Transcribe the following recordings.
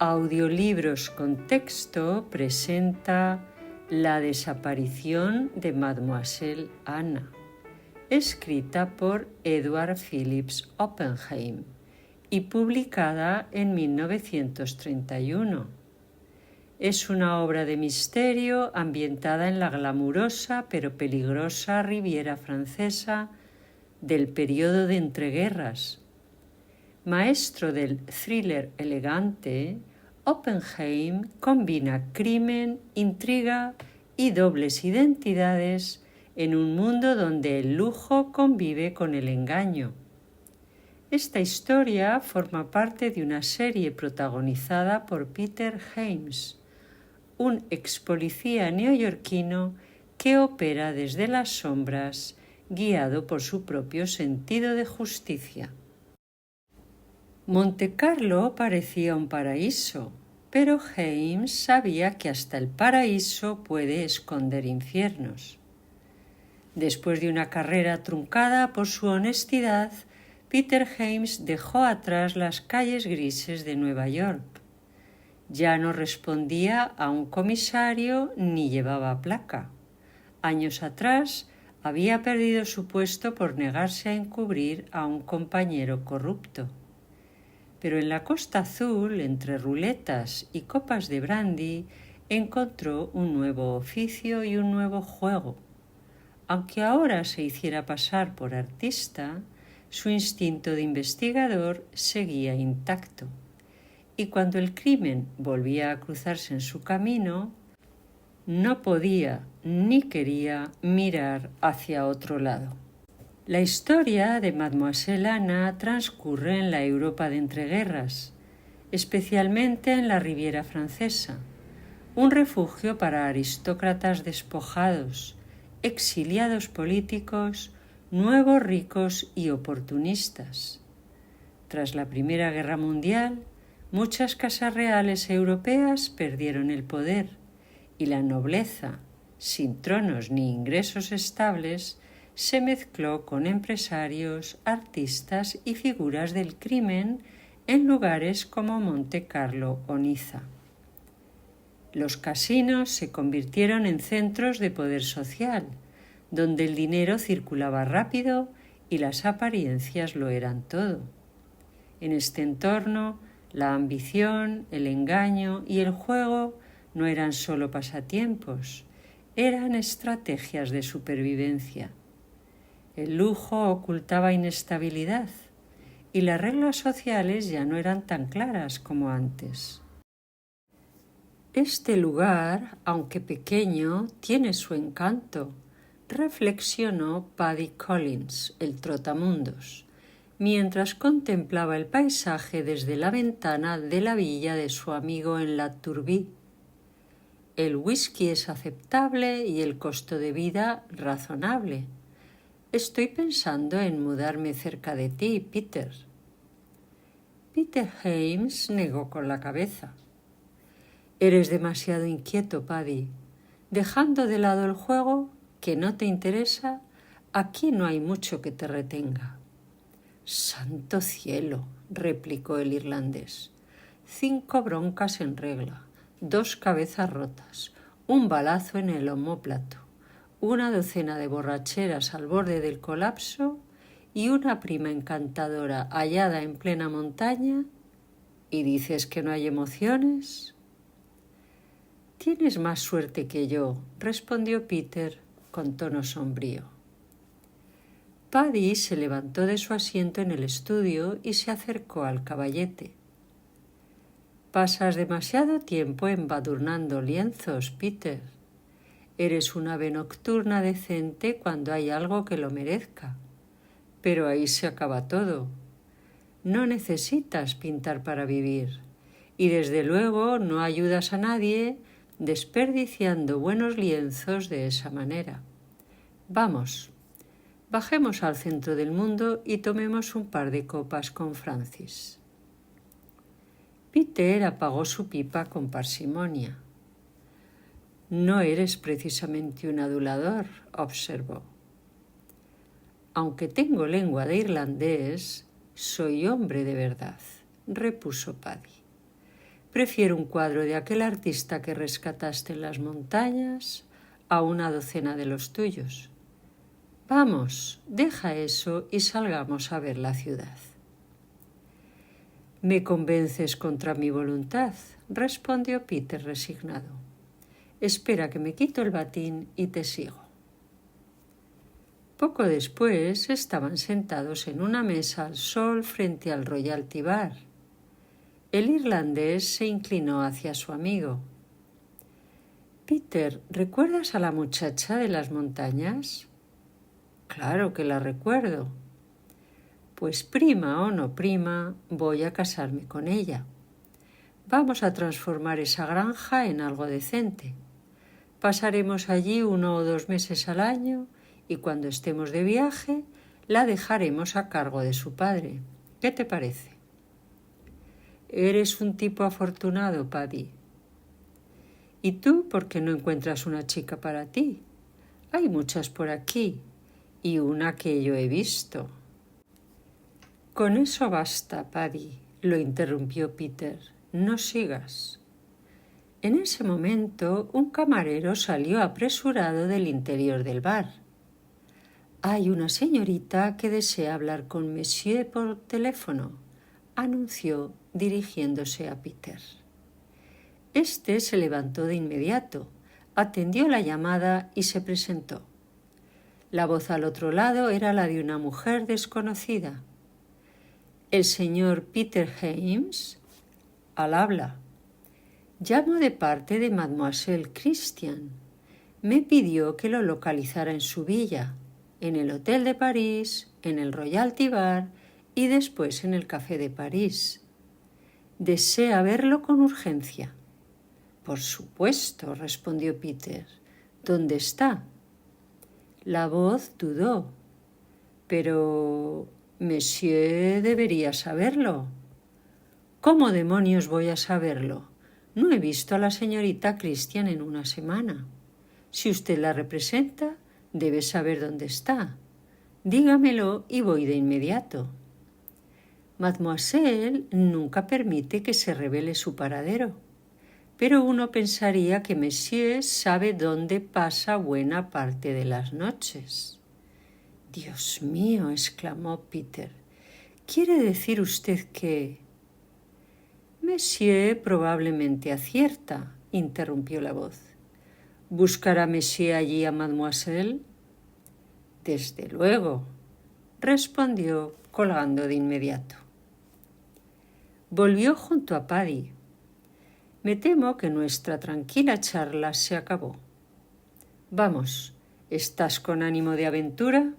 Audiolibros con texto presenta La desaparición de Mademoiselle Anna, escrita por Edward Phillips Oppenheim y publicada en 1931. Es una obra de misterio ambientada en la glamurosa pero peligrosa Riviera francesa del periodo de entreguerras. Maestro del thriller elegante, Oppenheim combina crimen, intriga y dobles identidades en un mundo donde el lujo convive con el engaño. Esta historia forma parte de una serie protagonizada por Peter James, un ex policía neoyorquino que opera desde las sombras, guiado por su propio sentido de justicia. Montecarlo parecía un paraíso, pero James sabía que hasta el paraíso puede esconder infiernos. Después de una carrera truncada por su honestidad, Peter James dejó atrás las calles grises de Nueva York. Ya no respondía a un comisario ni llevaba placa. Años atrás había perdido su puesto por negarse a encubrir a un compañero corrupto. Pero en la Costa Azul, entre ruletas y copas de brandy, encontró un nuevo oficio y un nuevo juego. Aunque ahora se hiciera pasar por artista, su instinto de investigador seguía intacto. Y cuando el crimen volvía a cruzarse en su camino, no podía ni quería mirar hacia otro lado. La historia de Mademoiselle Anna transcurre en la Europa de entreguerras, especialmente en la Riviera francesa, un refugio para aristócratas despojados, exiliados políticos, nuevos ricos y oportunistas. Tras la Primera Guerra Mundial, muchas casas reales europeas perdieron el poder y la nobleza, sin tronos ni ingresos estables, se mezcló con empresarios, artistas y figuras del crimen en lugares como Montecarlo o Niza. Los casinos se convirtieron en centros de poder social, donde el dinero circulaba rápido y las apariencias lo eran todo. En este entorno, la ambición, el engaño y el juego no eran solo pasatiempos, eran estrategias de supervivencia. El lujo ocultaba inestabilidad y las reglas sociales ya no eran tan claras como antes. Este lugar, aunque pequeño, tiene su encanto, reflexionó Paddy Collins, el trotamundos, mientras contemplaba el paisaje desde la ventana de la villa de su amigo en La Turbie. El whisky es aceptable y el costo de vida razonable. Estoy pensando en mudarme cerca de ti, Peter. Peter James negó con la cabeza. Eres demasiado inquieto, Paddy. Dejando de lado el juego, que no te interesa, aquí no hay mucho que te retenga. Santo cielo, replicó el irlandés. 5 broncas en regla, 2 cabezas rotas, un balazo en el omóplato, una docena de borracheras al borde del colapso y una prima encantadora hallada en plena montaña, ¿y dices que no hay emociones? Tienes más suerte que yo, respondió Peter con tono sombrío. Paddy se levantó de su asiento en el estudio y se acercó al caballete. Pasas demasiado tiempo embadurnando lienzos, Peter. Eres un ave nocturna decente cuando hay algo que lo merezca. Pero ahí se acaba todo. No necesitas pintar para vivir. Y desde luego no ayudas a nadie desperdiciando buenos lienzos de esa manera. Vamos, bajemos al centro del mundo y tomemos un par de copas con Francis. Peter apagó su pipa con parsimonia. No eres precisamente un adulador, observó. Aunque tengo lengua de irlandés, soy hombre de verdad, repuso Paddy. Prefiero un cuadro de aquel artista que rescataste en las montañas a una docena de los tuyos. Vamos, deja eso y salgamos a ver la ciudad. Me convences contra mi voluntad, respondió Peter resignado. Espera que me quito el batín y te sigo. Poco después estaban sentados en una mesa al sol frente al Royalty Bar. El irlandés se inclinó hacia su amigo. Peter, ¿recuerdas a la muchacha de las montañas? Claro que la recuerdo. Pues prima o no prima, voy a casarme con ella. Vamos a transformar esa granja en algo decente. Pasaremos allí 1 o 2 meses al año y cuando estemos de viaje la dejaremos a cargo de su padre. ¿Qué te parece? Eres un tipo afortunado, Paddy. ¿Y tú por qué no encuentras una chica para ti? Hay muchas por aquí y una que yo he visto. Con eso basta, Paddy, lo interrumpió Peter. No sigas. En ese momento un camarero salió apresurado del interior del bar. Hay una señorita que desea hablar con Monsieur por teléfono, anunció dirigiéndose a Peter. Este se levantó de inmediato, atendió la llamada y se presentó. La voz al otro lado era la de una mujer desconocida. El señor Peter James, al habla. Llamo de parte de Mademoiselle Christian. Me pidió que lo localizara en su villa, en el Hotel de París, en el Royalty Bar y después en el Café de París. Desea verlo con urgencia. Por supuesto, respondió Peter. ¿Dónde está? La voz dudó. Pero Monsieur debería saberlo. ¿Cómo demonios voy a saberlo? No he visto a la señorita Christian en una semana. Si usted la representa, debe saber dónde está. Dígamelo y voy de inmediato. Mademoiselle nunca permite que se revele su paradero, pero uno pensaría que Monsieur sabe dónde pasa buena parte de las noches. Dios mío, exclamó Peter. ¿Quiere decir usted que...? Monsieur probablemente acierta, interrumpió la voz. ¿Buscará Monsieur allí a Mademoiselle? Desde luego, respondió colgando de inmediato. Volvió junto a Paddy. Me temo que nuestra tranquila charla se acabó. Vamos, ¿estás con ánimo de aventura?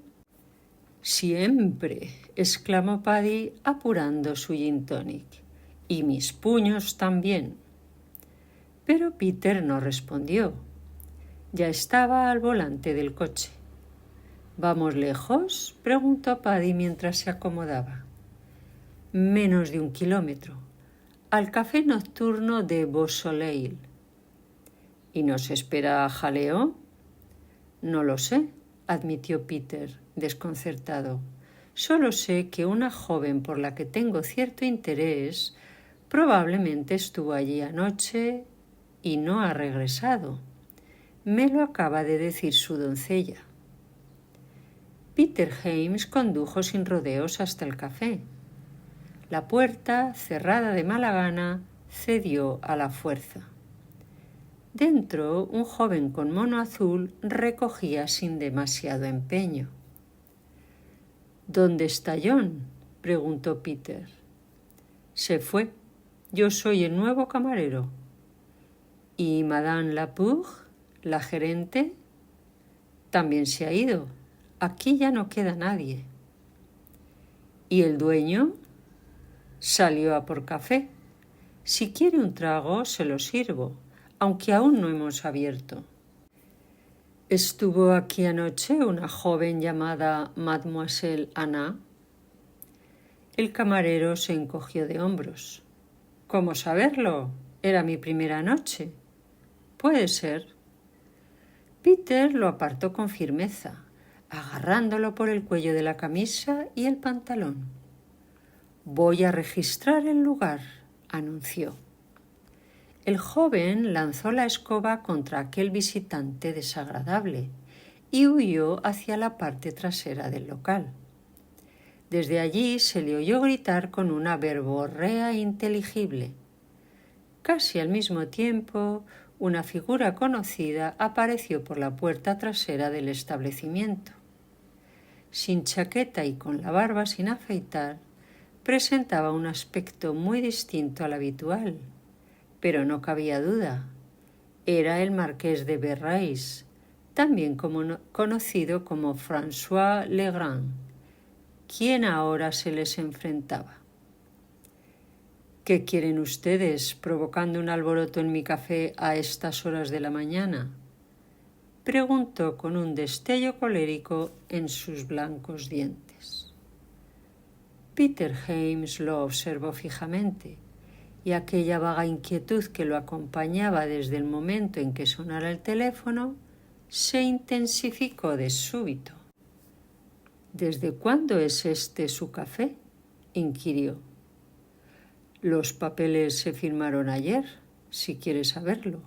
Siempre, exclamó Paddy apurando su gin tonic. Y mis puños también. Pero Peter no respondió. Ya estaba al volante del coche. ¿Vamos lejos?, preguntó Paddy mientras se acomodaba. Menos de 1 kilómetro. Al café nocturno de Beausoleil. ¿Y nos espera jaleo? No lo sé, admitió Peter, desconcertado. Solo sé que una joven por la que tengo cierto interés probablemente estuvo allí anoche y no ha regresado. Me lo acaba de decir su doncella. Peter James condujo sin rodeos hasta el café. La puerta, cerrada de mala gana, cedió a la fuerza. Dentro, un joven con mono azul recogía sin demasiado empeño. ¿Dónde está John?, preguntó Peter. Se fue. Yo soy el nuevo camarero. ¿Y Madame Lapour, la gerente? También se ha ido. Aquí ya no queda nadie. ¿Y el dueño? Salió a por café. Si quiere un trago, se lo sirvo, aunque aún no hemos abierto. ¿Estuvo aquí anoche una joven llamada Mademoiselle Anna? El camarero se encogió de hombros. ¿Cómo saberlo? Era mi primera noche. Puede ser. Peter lo apartó con firmeza, agarrándolo por el cuello de la camisa y el pantalón. Voy a registrar el lugar, anunció. El joven lanzó la escoba contra aquel visitante desagradable y huyó hacia la parte trasera del local. Desde allí se le oyó gritar con una verborrea inteligible. Casi al mismo tiempo, una figura conocida apareció por la puerta trasera del establecimiento. Sin chaqueta y con la barba sin afeitar, presentaba un aspecto muy distinto al habitual, pero no cabía duda. Era el marqués de Berrais, también conocido como François Legrand, quien ahora se les enfrentaba. ¿Qué quieren ustedes provocando un alboroto en mi café a estas horas de la mañana?, preguntó con un destello colérico en sus blancos dientes. Peter James lo observó fijamente, y aquella vaga inquietud que lo acompañaba desde el momento en que sonara el teléfono se intensificó de súbito. ¿Desde cuándo es este su café?, inquirió. Los papeles se firmaron ayer, si quiere saberlo.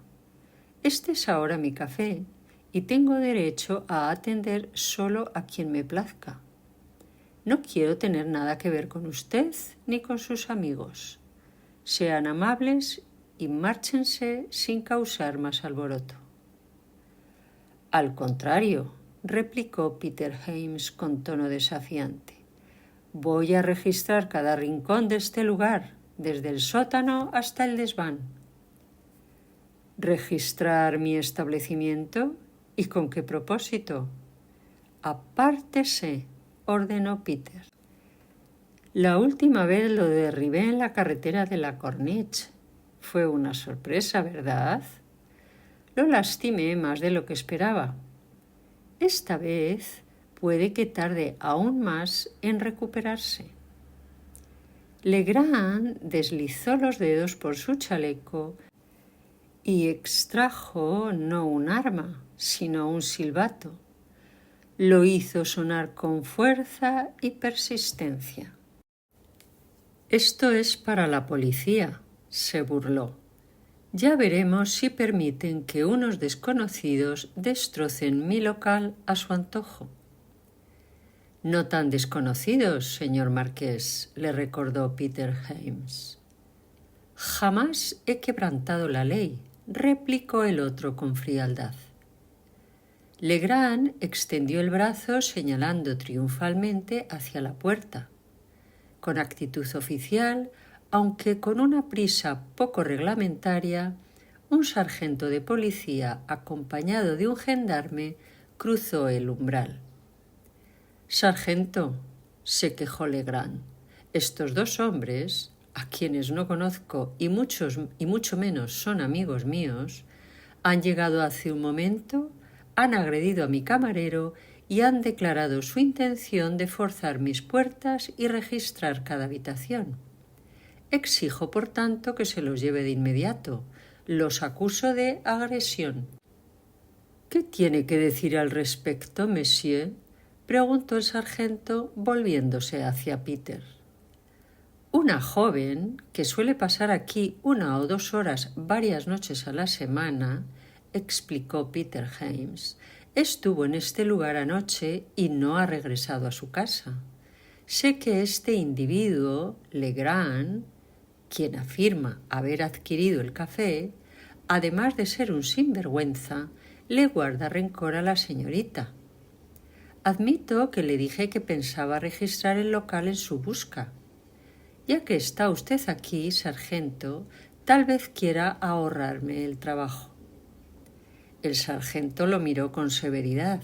Este es ahora mi café y tengo derecho a atender solo a quien me plazca. No quiero tener nada que ver con usted ni con sus amigos. Sean amables y márchense sin causar más alboroto. Al contrario, replicó Peter James con tono desafiante. Voy a registrar cada rincón de este lugar, desde el sótano hasta el desván. ¿Registrar mi establecimiento? ¿Y con qué propósito? Apártese, ordenó Peter. La última vez lo derribé en la carretera de la Corniche. Fue una sorpresa, ¿verdad? Lo lastimé más de lo que esperaba. Esta vez puede que tarde aún más en recuperarse. Legrand deslizó los dedos por su chaleco y extrajo no un arma, sino un silbato. Lo hizo sonar con fuerza y persistencia. Esto es para la policía, se burló. Ya veremos si permiten que unos desconocidos destrocen mi local a su antojo. No tan desconocidos, señor marqués, le recordó Peter James. Jamás he quebrantado la ley, replicó el otro con frialdad. Legrand extendió el brazo señalando triunfalmente hacia la puerta. Con actitud oficial, aunque con una prisa poco reglamentaria, un sargento de policía acompañado de un gendarme cruzó el umbral. Sargento, se quejó Legrand, estos dos hombres, a quienes no conozco y mucho menos son amigos míos, han llegado hace un momento, han agredido a mi camarero y han declarado su intención de forzar mis puertas y registrar cada habitación. Exijo, por tanto, que se los lleve de inmediato. Los acuso de agresión. ¿Qué tiene que decir al respecto, monsieur?, preguntó el sargento volviéndose hacia Peter. Una joven, que suele pasar aquí 1 o 2 horas varias noches a la semana, explicó Peter James, estuvo en este lugar anoche y no ha regresado a su casa. Sé que este individuo, Legrand, quien afirma haber adquirido el café, además de ser un sinvergüenza, le guarda rencor a la señorita. Admito que le dije que pensaba registrar el local en su busca. Ya que está usted aquí, sargento, tal vez quiera ahorrarme el trabajo. El sargento lo miró con severidad.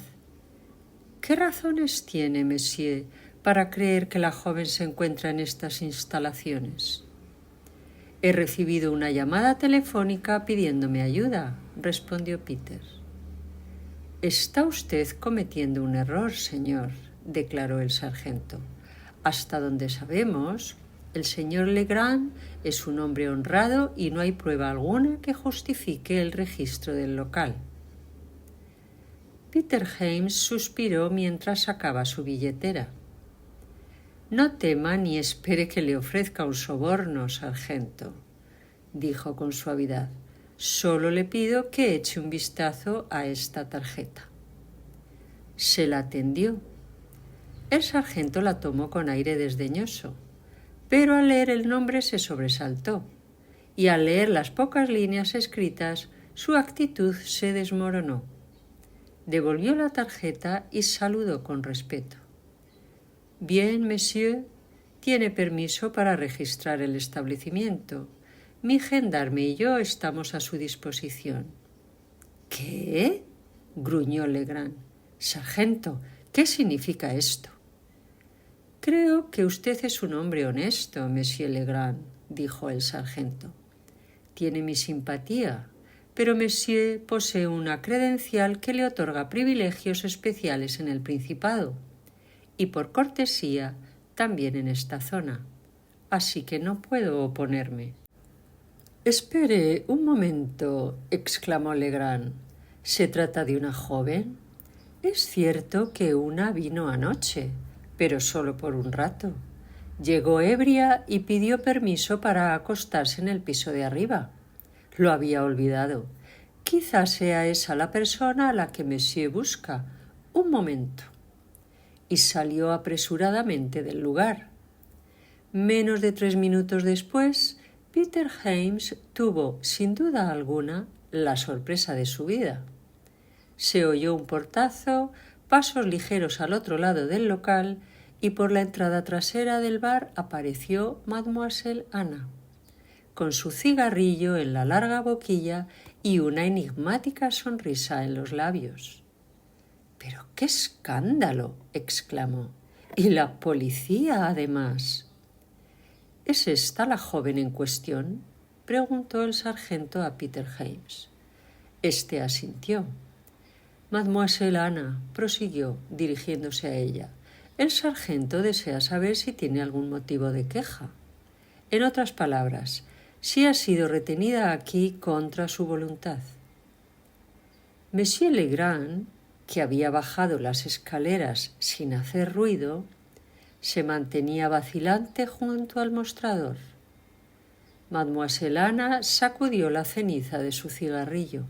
¿Qué razones tiene, monsieur, para creer que la joven se encuentra en estas instalaciones? He recibido una llamada telefónica pidiéndome ayuda, respondió Peter. Está usted cometiendo un error, señor, declaró el sargento. Hasta donde sabemos, el señor Legrand es un hombre honrado y no hay prueba alguna que justifique el registro del local. Peter James suspiró mientras sacaba su billetera. No tema ni espere que le ofrezca un soborno, sargento, dijo con suavidad. Solo le pido que eche un vistazo a esta tarjeta. Se la tendió. El sargento la tomó con aire desdeñoso, pero al leer el nombre se sobresaltó, y al leer las pocas líneas escritas, su actitud se desmoronó. Devolvió la tarjeta y saludó con respeto. «Bien, monsieur, tiene permiso para registrar el establecimiento. Mi gendarme y yo estamos a su disposición». «¿Qué?», gruñó Legrand. «Sargento, ¿qué significa esto?» «Creo que usted es un hombre honesto, monsieur Legrand», dijo el sargento. «Tiene mi simpatía, pero monsieur posee una credencial que le otorga privilegios especiales en el Principado, y por cortesía también en esta zona, así que no puedo oponerme». «Espere un momento», exclamó Legrand. «¿Se trata de una joven? Es cierto que una vino anoche, pero solo por un rato. Llegó ebria y pidió permiso para acostarse en el piso de arriba. Lo había olvidado. Quizás sea esa la persona a la que monsieur busca. Un momento». Y salió apresuradamente del lugar. Menos de 3 minutos después, Peter Hems tuvo, sin duda alguna, la sorpresa de su vida. Se oyó un portazo, pasos ligeros al otro lado del local, y por la entrada trasera del bar apareció Mademoiselle Anna, con su cigarrillo en la larga boquilla y una enigmática sonrisa en los labios. «¡Pero qué escándalo!», exclamó. «Y la policía, además». «¿Es esta la joven en cuestión?», preguntó el sargento a Peter Hems. Este asintió. «Mademoiselle Anna», prosiguió, dirigiéndose a ella, «el sargento desea saber si tiene algún motivo de queja. En otras palabras, si ha sido retenida aquí contra su voluntad». Monsieur Legrand, que había bajado las escaleras sin hacer ruido, se mantenía vacilante junto al mostrador. Mademoiselle Anna sacudió la ceniza de su cigarrillo.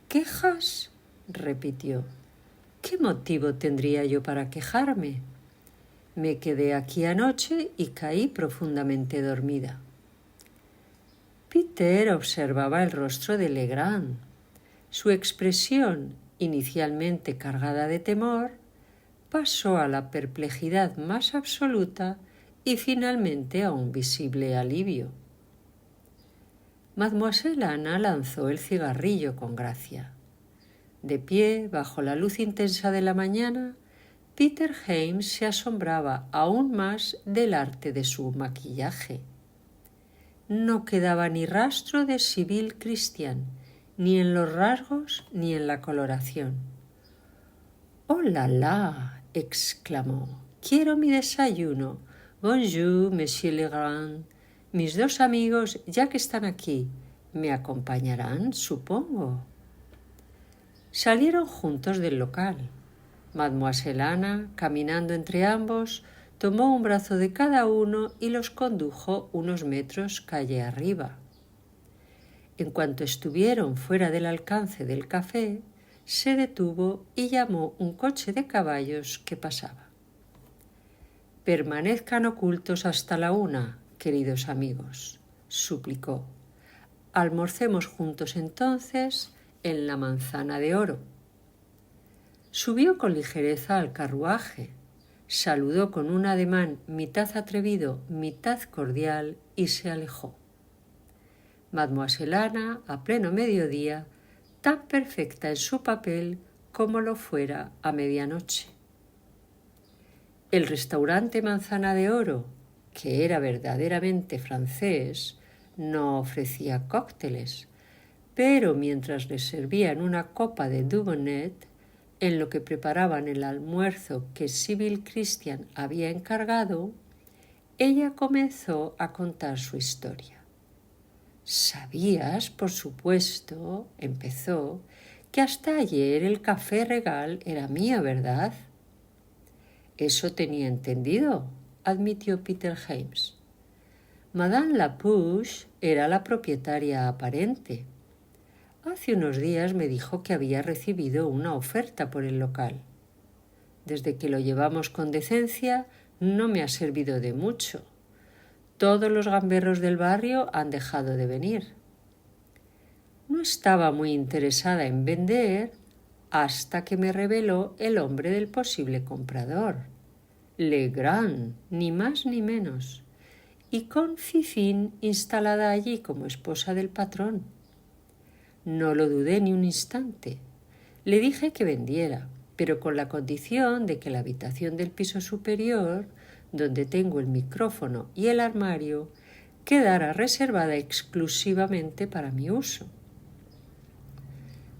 «¿Quejas?», repitió. «¿Qué motivo tendría yo para quejarme? Me quedé aquí anoche y caí profundamente dormida». Peter observaba el rostro de Legrand. Su expresión, inicialmente cargada de temor, pasó a la perplejidad más absoluta y finalmente a un visible alivio. Mademoiselle Anna lanzó el cigarrillo con gracia. De pie, bajo la luz intensa de la mañana, Peter Hems se asombraba aún más del arte de su maquillaje. No quedaba ni rastro de Sibylle Christian, ni en los rasgos ni en la coloración. «¡Oh, la, la!», exclamó. «Quiero mi desayuno. Bonjour, monsieur Legrand. Mis 2 amigos, ya que están aquí, me acompañarán, supongo». Salieron juntos del local. Mademoiselle Anna, caminando entre ambos, tomó un brazo de cada uno y los condujo unos metros calle arriba. En cuanto estuvieron fuera del alcance del café, se detuvo y llamó un coche de caballos que pasaba. «Permanezcan ocultos hasta la 1, queridos amigos», suplicó. «Almorcemos juntos entonces en la Manzana de Oro». Subió con ligereza al carruaje, saludó con un ademán mitad atrevido, mitad cordial y se alejó. Mademoiselle Anna, a pleno mediodía, tan perfecta en su papel como lo fuera a medianoche. El restaurante Manzana de Oro, que era verdaderamente francés, no ofrecía cócteles, pero mientras le servían una copa de Dubonnet, en lo que preparaban el almuerzo que Sibylle Christian había encargado, ella comenzó a contar su historia. «¿Sabías, por supuesto», empezó, «que hasta ayer el café Regal era mío, verdad?» «Eso tenía entendido», admitió Peter Hems. «Madame Lapouche era la propietaria aparente. Hace unos días me dijo que había recibido una oferta por el local. Desde que lo llevamos con decencia, no me ha servido de mucho. Todos los gamberros del barrio han dejado de venir. No estaba muy interesada en vender hasta que me reveló el hombre del posible comprador. Legrand, ni más ni menos, y con Fifín instalada allí como esposa del patrón. No lo dudé ni un instante. Le dije que vendiera, pero con la condición de que la habitación del piso superior, donde tengo el micrófono y el armario, quedara reservada exclusivamente para mi uso.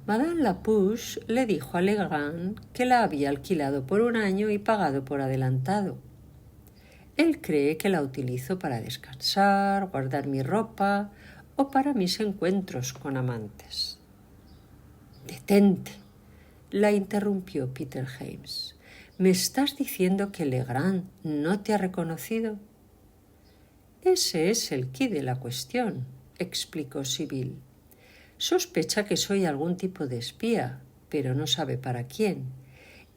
Madame Lapouche le dijo a Legrand que la había alquilado por 1 año y pagado por adelantado. Él cree que la utilizo para descansar, guardar mi ropa o para mis encuentros con amantes. «Detente», la interrumpió Peter James. «¿Me estás diciendo que Legrand no te ha reconocido?» «Ese es el quid de la cuestión», explicó Sibyl. «Sospecha que soy algún tipo de espía, pero no sabe para quién,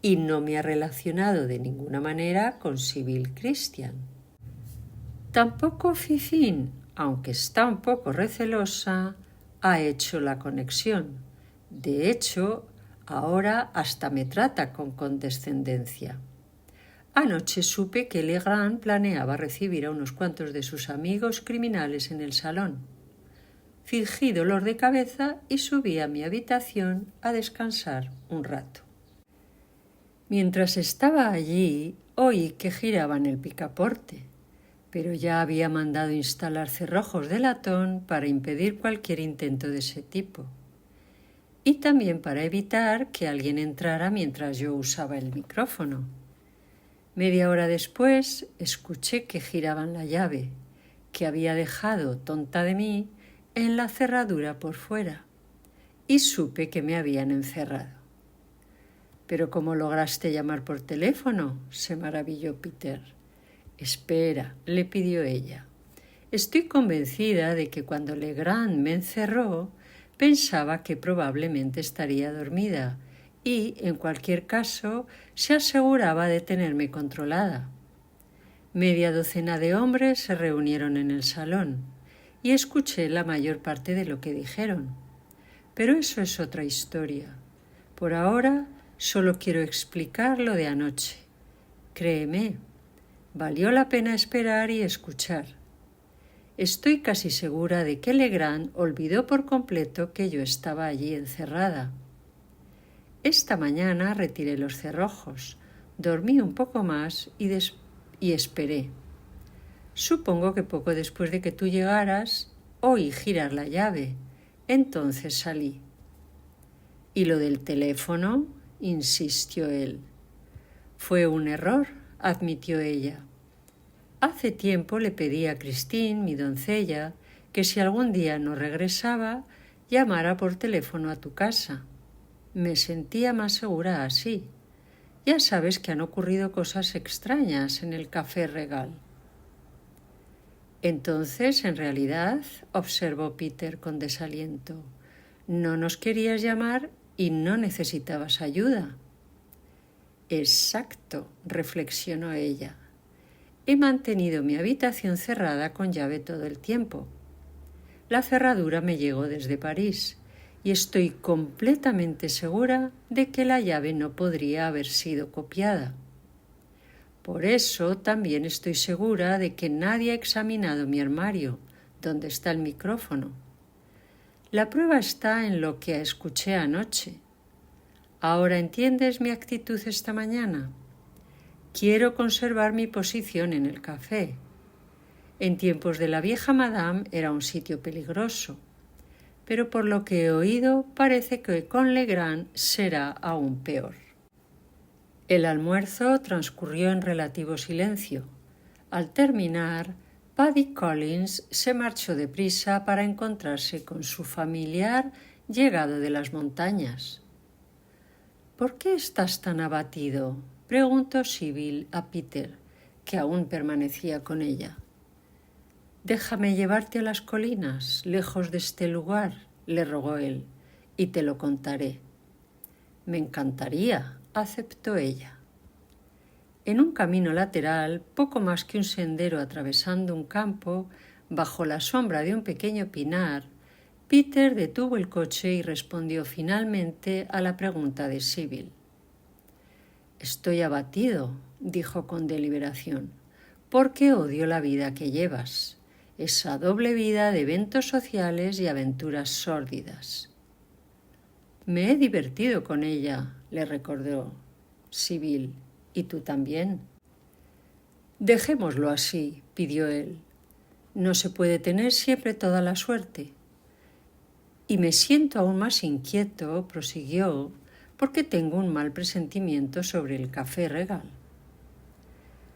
y no me ha relacionado de ninguna manera con Sibyl Christian. Tampoco Fifín, aunque está un poco recelosa, ha hecho la conexión. De hecho, ahora hasta me trata con condescendencia. Anoche supe que Legrand planeaba recibir a unos cuantos de sus amigos criminales en el salón. Fingí dolor de cabeza y subí a mi habitación a descansar un rato. Mientras estaba allí, oí que giraban el picaporte, pero ya había mandado instalar cerrojos de latón para impedir cualquier intento de ese tipo, y también para evitar que alguien entrara mientras yo usaba el micrófono. Media hora después escuché que giraban la llave, que había dejado, tonta de mí, en la cerradura por fuera, y supe que me habían encerrado. «¿Pero cómo lograste llamar por teléfono?», se maravilló Peter. «Espera», le pidió ella. «Estoy convencida de que cuando Legrand me encerró, pensaba que probablemente estaría dormida y, en cualquier caso, se aseguraba de tenerme controlada. Media docena de hombres se reunieron en el salón y escuché la mayor parte de lo que dijeron. Pero eso es otra historia. Por ahora solo quiero explicar lo de anoche. Créeme, valió la pena esperar y escuchar. Estoy casi segura de que Legrand olvidó por completo que yo estaba allí encerrada. Esta mañana retiré los cerrojos, dormí un poco más y esperé. Supongo que poco después de que tú llegaras, oí girar la llave. Entonces salí». «¿Y lo del teléfono?», insistió él. «Fue un error», admitió ella. «Hace tiempo le pedí a Christine, mi doncella, que si algún día no regresaba, llamara por teléfono a tu casa. Me sentía más segura así. Ya sabes que han ocurrido cosas extrañas en el Café Regal». «Entonces, en realidad», observó Peter con desaliento, «no nos querías llamar y no necesitabas ayuda». «Exacto», reflexionó ella. «He mantenido mi habitación cerrada con llave todo el tiempo. La cerradura me llegó desde París y estoy completamente segura de que la llave no podría haber sido copiada. Por eso también estoy segura de que nadie ha examinado mi armario, donde está el micrófono. La prueba está en lo que escuché anoche. ¿Ahora entiendes mi actitud esta mañana? Quiero conservar mi posición en el café. En tiempos de la vieja Madame era un sitio peligroso, pero por lo que he oído parece que con Legrand será aún peor». El almuerzo transcurrió en relativo silencio. Al terminar, Paddy Collins se marchó deprisa para encontrarse con su familiar llegado de las montañas. «¿Por qué estás tan abatido?», preguntó Sibyl a Peter, que aún permanecía con ella. «Déjame llevarte a las colinas, lejos de este lugar», le rogó él. y te lo contaré. Me encantaría, aceptó ella. En un camino lateral, poco más que un sendero atravesando un campo, bajo la sombra de un pequeño pinar, Peter detuvo el coche y respondió finalmente a la pregunta de Sibyl. Estoy abatido, dijo con deliberación, porque odio la vida que llevas, esa doble vida de eventos sociales y aventuras sórdidas. Me he divertido con ella, le recordó Sibyl, y tú también. Dejémoslo así, pidió él. No se puede tener siempre toda la suerte. Y me siento aún más inquieto, prosiguió, porque tengo un mal presentimiento sobre el café Regal.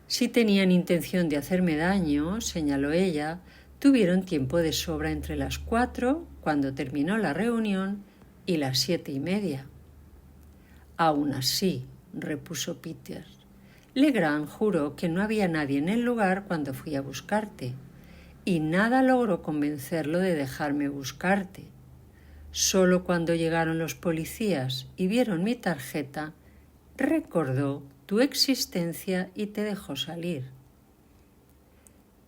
Si tenían intención de hacerme daño, señaló ella, tuvieron tiempo de sobra entre las 4, cuando terminó la reunión, y las 7:30. Aún así, repuso Peter, Legrand juró que no había nadie en el lugar cuando fui a buscarte, y nada logró convencerlo de dejarme buscarte. Solo cuando llegaron los policías y vieron mi tarjeta, recordó tu existencia y te dejó salir.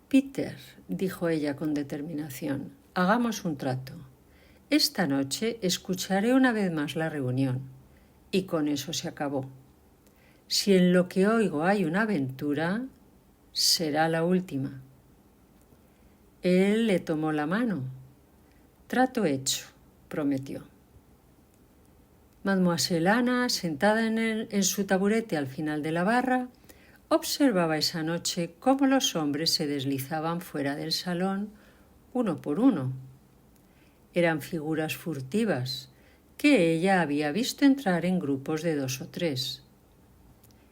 Peter, dijo ella con determinación, hagamos un trato. Esta noche escucharé una vez más la reunión, y con eso se acabó. Si en lo que oigo hay una aventura, será la última. Él le tomó la mano. Trato hecho, prometió. Mademoiselle Anna, sentada en su taburete al final de la barra, observaba esa noche cómo los hombres se deslizaban fuera del salón, uno por uno. Eran figuras furtivas que ella había visto entrar en grupos de 2 o 3.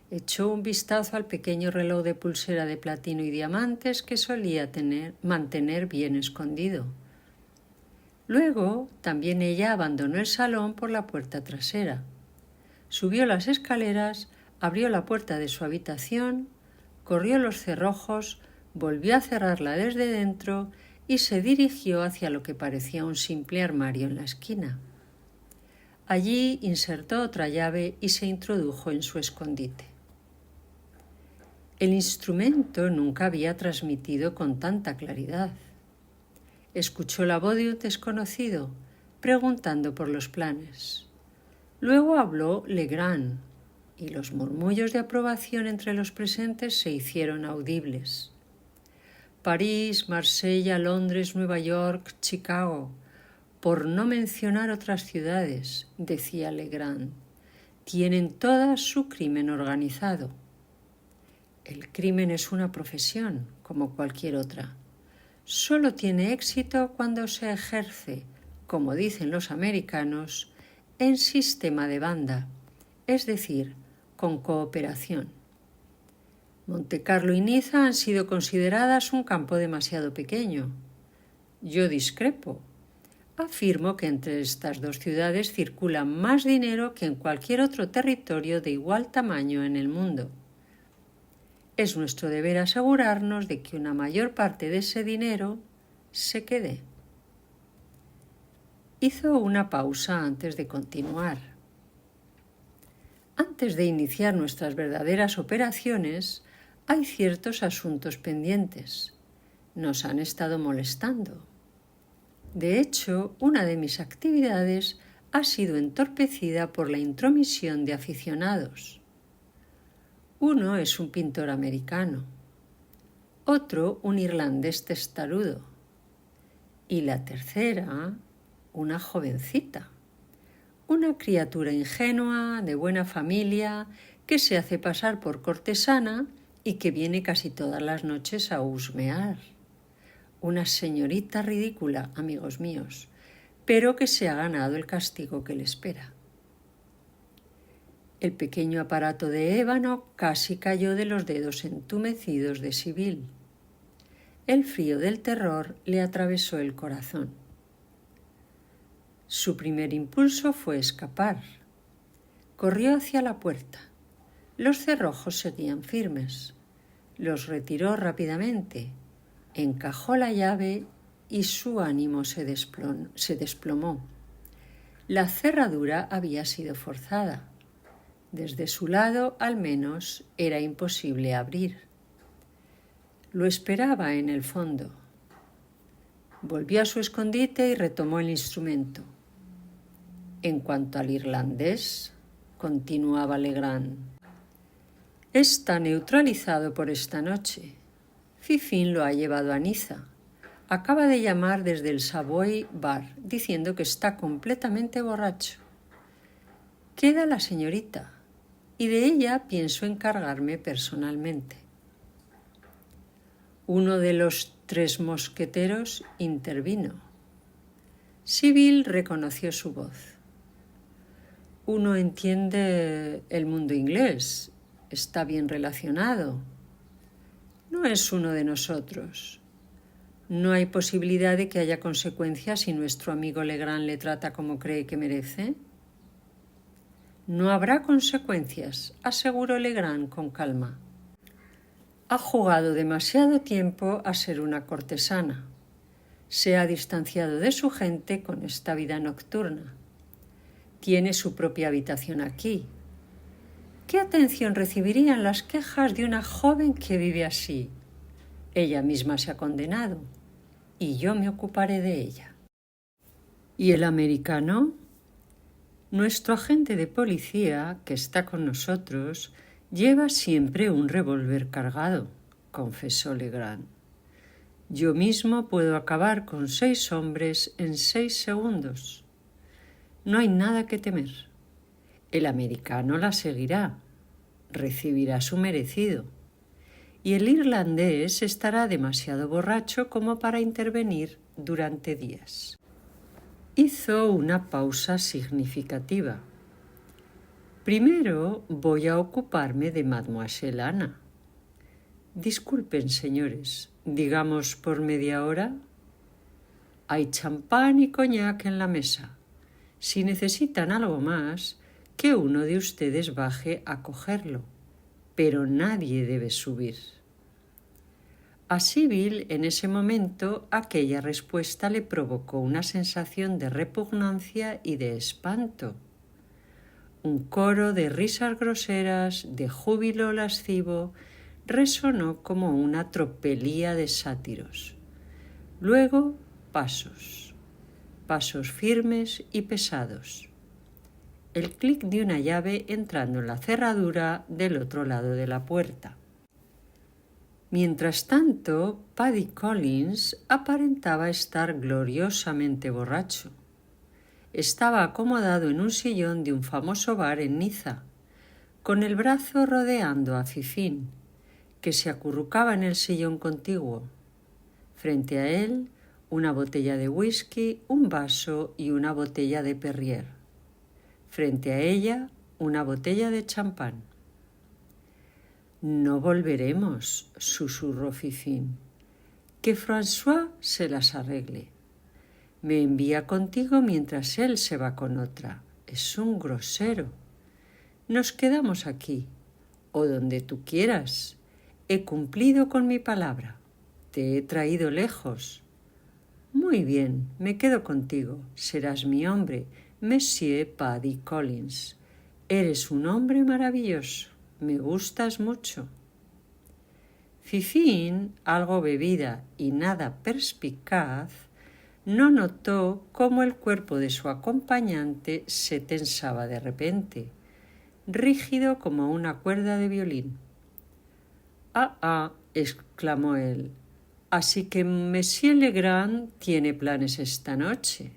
Echó un vistazo al pequeño reloj de pulsera de platino y diamantes que solía mantener bien escondido. Luego, también ella abandonó el salón por la puerta trasera. Subió las escaleras, abrió la puerta de su habitación, corrió los cerrojos, volvió a cerrarla desde dentro y se dirigió hacia lo que parecía un simple armario en la esquina. Allí insertó otra llave y se introdujo en su escondite. El instrumento nunca había transmitido con tanta claridad. Escuchó la voz de un desconocido, preguntando por los planes. Luego habló Legrand, y los murmullos de aprobación entre los presentes se hicieron audibles. París, Marsella, Londres, Nueva York, Chicago, por no mencionar otras ciudades, decía Legrand, tienen todas su crimen organizado. El crimen es una profesión, como cualquier otra. Solo tiene éxito cuando se ejerce, como dicen los americanos, en sistema de banda, es decir, con cooperación. Montecarlo y Niza han sido consideradas un campo demasiado pequeño. Yo discrepo. Afirmo que entre estas 2 ciudades circula más dinero que en cualquier otro territorio de igual tamaño en el mundo. Es nuestro deber asegurarnos de que una mayor parte de ese dinero se quede. Hizo una pausa antes de continuar. Antes de iniciar nuestras verdaderas operaciones, hay ciertos asuntos pendientes. Nos han estado molestando. De hecho, una de mis actividades ha sido entorpecida por la intromisión de aficionados. Uno es un pintor americano, otro un irlandés testarudo y la tercera una jovencita, una criatura ingenua, de buena familia, que se hace pasar por cortesana y que viene casi todas las noches a husmear. Una señorita ridícula, amigos míos, pero que se ha ganado el castigo que le espera. El pequeño aparato de ébano casi cayó de los dedos entumecidos de Sibyl. El frío del terror le atravesó el corazón. Su primer impulso fue escapar. Corrió hacia la puerta. Los cerrojos seguían firmes. Los retiró rápidamente, encajó la llave y su ánimo se desplomó. La cerradura había sido forzada. Desde su lado, al menos, era imposible abrir. Lo esperaba en el fondo. Volvió a su escondite y retomó el instrumento. En cuanto al irlandés, continuaba Legrand, está neutralizado por esta noche. Fifín lo ha llevado a Niza. Acaba de llamar desde el Savoy Bar diciendo que está completamente borracho. Queda la señorita y de ella pienso encargarme personalmente. Uno de los 3 mosqueteros intervino. Sibyl reconoció su voz. Uno entiende el mundo inglés, está bien relacionado. No es uno de nosotros. ¿No hay posibilidad de que haya consecuencias si nuestro amigo Legrand le trata como cree que merece? No habrá consecuencias, aseguró Legrand con calma. Ha jugado demasiado tiempo a ser una cortesana. Se ha distanciado de su gente con esta vida nocturna. Tiene su propia habitación aquí. ¿Qué atención recibirían las quejas de una joven que vive así? Ella misma se ha condenado y yo me ocuparé de ella. ¿Y el americano? Nuestro agente de policía, que está con nosotros, lleva siempre un revólver cargado, confesó Legrand. Yo mismo puedo acabar con 6 hombres en 6 segundos. No hay nada que temer. El americano la seguirá, recibirá su merecido, y el irlandés estará demasiado borracho como para intervenir durante días. Hizo una pausa significativa. Primero voy a ocuparme de Mademoiselle Anna. Disculpen, señores, digamos por media hora. Hay champán y coñac en la mesa. Si necesitan algo más, que uno de ustedes baje a cogerlo, pero nadie debe subir. A Sibyl en ese momento aquella respuesta le provocó una sensación de repugnancia y de espanto. Un coro de risas groseras, de júbilo lascivo, resonó como una tropelía de sátiros. Luego pasos firmes y pesados. El clic de una llave entrando en la cerradura del otro lado de la puerta. Mientras tanto, Paddy Collins aparentaba estar gloriosamente borracho. Estaba acomodado en un sillón de un famoso bar en Niza, con el brazo rodeando a Fifín, que se acurrucaba en el sillón contiguo. Frente a él, una botella de whisky, un vaso y una botella de Perrier. Frente a ella, una botella de champán. No volveremos, susurró Fifín. Que François se las arregle. Me envía contigo mientras él se va con otra. Es un grosero. Nos quedamos aquí, o donde tú quieras. He cumplido con mi palabra. Te he traído lejos. Muy bien, me quedo contigo. Serás mi hombre, Monsieur Paddy Collins. Eres un hombre maravilloso. Me gustas mucho. Fifín, algo bebida y nada perspicaz, no notó cómo el cuerpo de su acompañante se tensaba de repente, rígido como una cuerda de violín. «Ah», exclamó él, «así que Monsieur Legrand tiene planes esta noche».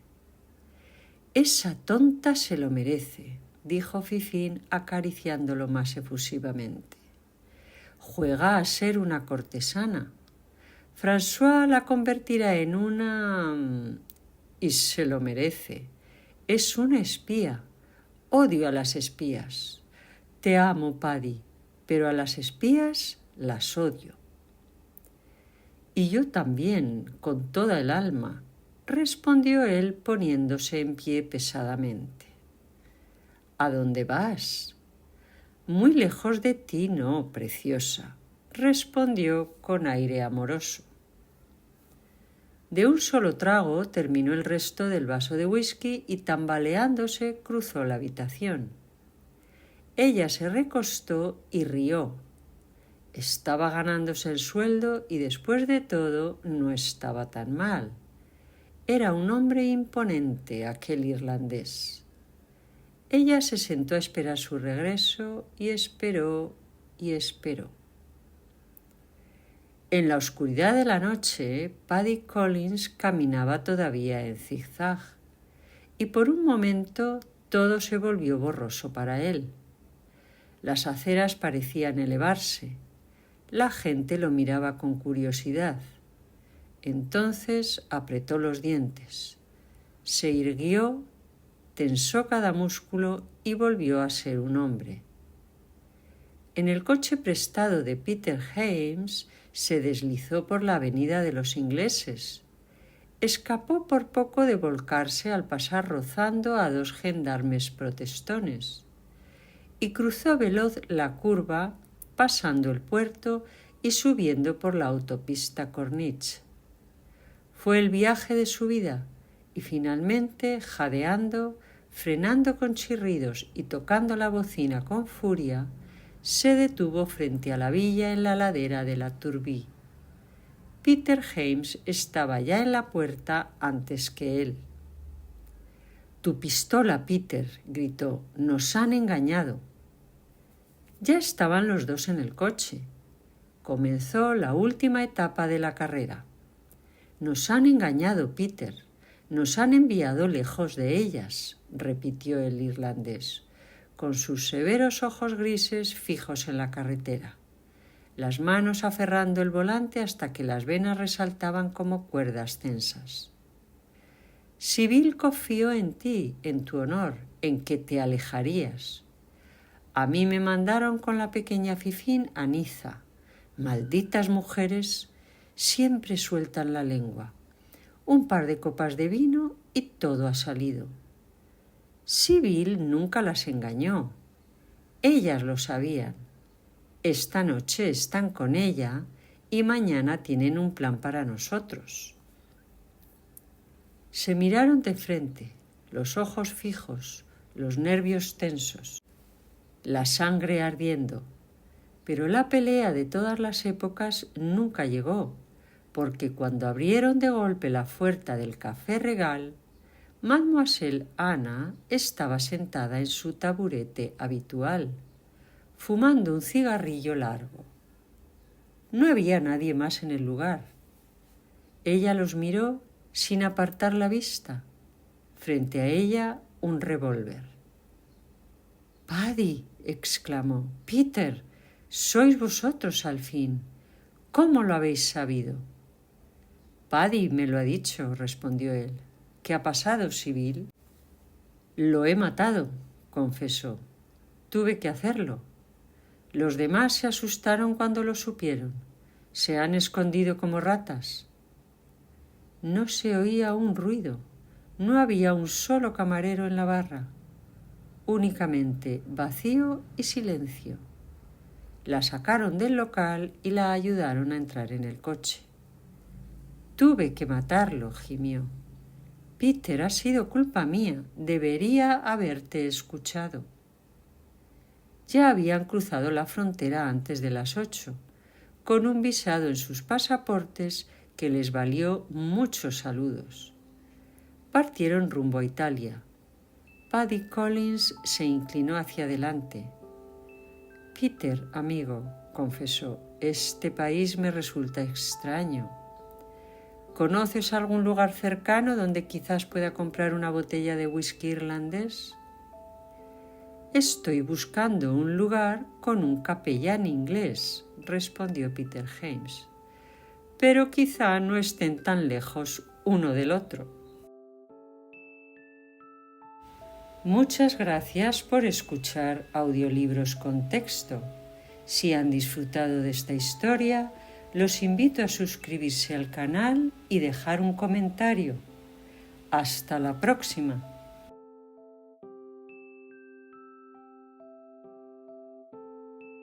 «Esa tonta se lo merece», dijo Fifín acariciándolo más efusivamente. «Juega a ser una cortesana. François la convertirá en una... y se lo merece. Es una espía. Odio a las espías. Te amo, Paddy, pero a las espías las odio». «Y yo también, con toda el alma», respondió él poniéndose en pie pesadamente. «¿A dónde vas?» «Muy lejos de ti, no, preciosa», respondió con aire amoroso. De un solo trago terminó el resto del vaso de whisky y tambaleándose cruzó la habitación. Ella se recostó y rió. Estaba ganándose el sueldo y después de todo no estaba tan mal. Era un hombre imponente aquel irlandés. Ella se sentó a esperar su regreso y esperó y esperó. En la oscuridad de la noche, Paddy Collins caminaba todavía en zigzag y por un momento todo se volvió borroso para él. Las aceras parecían elevarse. La gente lo miraba con curiosidad. Entonces apretó los dientes, se irguió, tensó cada músculo y volvió a ser un hombre. En el coche prestado de Peter James se deslizó por la avenida de los ingleses. Escapó por poco de volcarse al pasar rozando a 2 gendarmes protestones y cruzó veloz la curva pasando el puerto y subiendo por la autopista Corniche. Fue el viaje de su vida y finalmente, jadeando, frenando con chirridos y tocando la bocina con furia, se detuvo frente a la villa en la ladera de la Turbie. Peter James estaba ya en la puerta antes que él. «Tu pistola, Peter», gritó, «nos han engañado». Ya estaban los dos en el coche. Comenzó la última etapa de la carrera. «Nos han engañado, Peter. Nos han enviado lejos de ellas», repitió el irlandés, con sus severos ojos grises fijos en la carretera, las manos aferrando el volante hasta que las venas resaltaban como cuerdas tensas. «Sibyl confió en ti, en tu honor, en que te alejarías. A mí me mandaron con la pequeña Fifín a Niza. Malditas mujeres, siempre sueltan la lengua. Un par de copas de vino y todo ha salido». Sibyl nunca las engañó. Ellas lo sabían. Esta noche están con ella y mañana tienen un plan para nosotros. Se miraron de frente, los ojos fijos, los nervios tensos, la sangre ardiendo. Pero la pelea de todas las épocas nunca llegó, porque cuando abrieron de golpe la puerta del Café Regal, Mademoiselle Anna estaba sentada en su taburete habitual, fumando un cigarrillo largo. No había nadie más en el lugar. Ella los miró sin apartar la vista. Frente a ella, un revólver. «Paddy», exclamó, «Peter, sois vosotros al fin. ¿Cómo lo habéis sabido?» «Paddy me lo ha dicho», respondió él. «¿Qué ha pasado, Sibyl?» «Lo he matado», confesó. «Tuve que hacerlo. Los demás se asustaron cuando lo supieron. Se han escondido como ratas». No se oía un ruido. No había un solo camarero en la barra. Únicamente vacío y silencio. La sacaron del local y la ayudaron a entrar en el coche. «Tuve que matarlo», gimió. «Peter, ha sido culpa mía. Debería haberte escuchado». Ya habían cruzado la frontera antes de las 8, con un visado en sus pasaportes que les valió muchos saludos. Partieron rumbo a Italia. Paddy Collins se inclinó hacia adelante. «Peter, amigo», confesó, «este país me resulta extraño. ¿Conoces algún lugar cercano donde quizás pueda comprar una botella de whisky irlandés?» «Estoy buscando un lugar con un capellán inglés», respondió Peter James, «pero quizá no estén tan lejos uno del otro». Muchas gracias por escuchar Audiolibros con Texto. Si han disfrutado de esta historia, los invito a suscribirse al canal y dejar un comentario. Hasta la próxima.